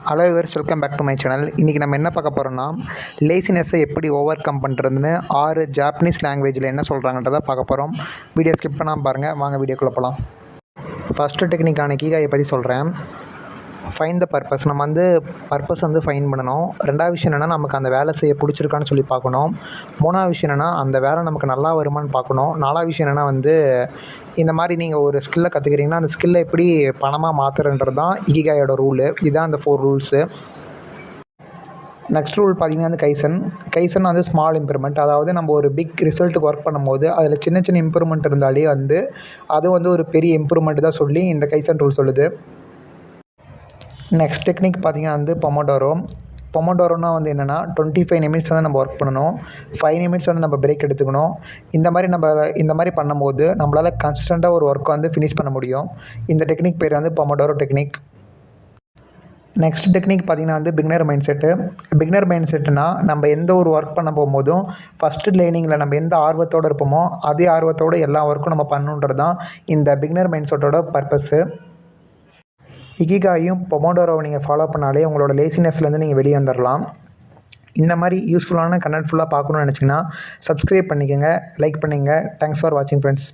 Hello viewers, welcome back to my channel. இன்றைக்கி நம்ம என்ன பார்க்க போகிறோம்னா, லேசினஸை எப்படி ஓவர் கம் பண்ணுறதுன்னு 6 ஜாப்பனீஸ் லாங்குவேஜில் என்ன சொல்கிறாங்கன்றதை பார்க்க போகிறோம். வீடியோ ஸ்கிப் பண்ணாமல் பாருங்கள். வாங்க வீடியோக்குள்ளே போகலாம். ஃபஸ்ட்டு டெக்னிக்கான இக்கிகாயை பற்றி சொல்கிறேன். Find the purpose. நம்ம பர்பஸ் ஃபைன் பண்ணணும். ரெண்டாவது விஷயம் என்னென்னா, நமக்கு அந்த வேலை செய்ய பிடிச்சிருக்கான்னு சொல்லி பார்க்கணும். மூணாவது விஷயம் என்னென்னா, அந்த வேலை நமக்கு நல்லா வருமானு பார்க்கணும். நாலாவது விஷயம் என்னென்னா இந்த மாதிரி நீங்கள் ஒரு ஸ்கில்லை கற்றுக்கிறீங்கன்னா அந்த ஸ்கில்லை எப்படி பணமாக மாற்றுறன்றது தான் இக்கிகாயோட ரூலு. இதுதான் அந்த 4 ரூல்ஸு. நெக்ஸ்ட் ரூல் பார்த்திங்கன்னா கைசன் ஸ்மால் இம்ப்ரூவ்மெண்ட். அதாவது நம்ம ஒரு பிக் ரிசல்ட்டுக்கு ஒர்க் பண்ணும்போது அதில் சின்ன சின்ன இம்ப்ரூவ்மெண்ட் இருந்தாலே அது ஒரு பெரிய இம்ப்ரூவ்மெண்ட் தான் சொல்லி இந்த கைசன் ரூல் சொல்லுது. நெக்ஸ்ட் டெக்னிக் பார்த்திங்கன்னா பொமோடோரோனா என்னென்னா 25 நிமிட்ஸ் நம்ம ஒர்க் பண்ணணும். 5 நிமிட்ஸ் நம்ம பிரேக் எடுத்துக்கணும். இந்த மாதிரி பண்ணும்போது நம்மளால் கன்சிஸ்டண்ட்டாக ஒரு ஒர்க்கை ஃபினிஷ் பண்ண முடியும். இந்த டெக்னிக் பேர் பொமோடோரோ டெக்னிக். நெக்ஸ்ட் டெக்னிக் பார்த்திங்கன்னா beginner mind set. Beginner mind செட்டுனா நம்ம எந்த ஒரு ஒர்க் பண்ண போகும்போதும் ஃபஸ்ட்டு லேர்னிங்கில் நம்ம எந்த ஆர்வத்தோடு இருப்போமோ அதே ஆர்வத்தோடு எல்லா ஒர்க்கும் நம்ம பண்ணணுன்றது தான் இந்த பிகினர் மைண்ட் செட்டோட பர்பஸ்ஸு. இக்கிகாயும் பொமோடோரோவை நீங்கள் ஃபாலோ பண்ணாலே உங்களோட லேசினஸ்லேருந்து நீங்கள் வெளியே வந்துடலாம். இந்த மாதிரி யூஸ்ஃபுல்லான கண்டென்ட் ஃபுல்லாக பார்க்கணுன்னு நினச்சிங்கன்னா சப்ஸ்கிரைப் பண்ணிக்கோங்க, லைக் பண்ணுங்கள். தேங்க்ஸ் ஃபார் வாட்சிங் ஃப்ரெண்ட்ஸ்.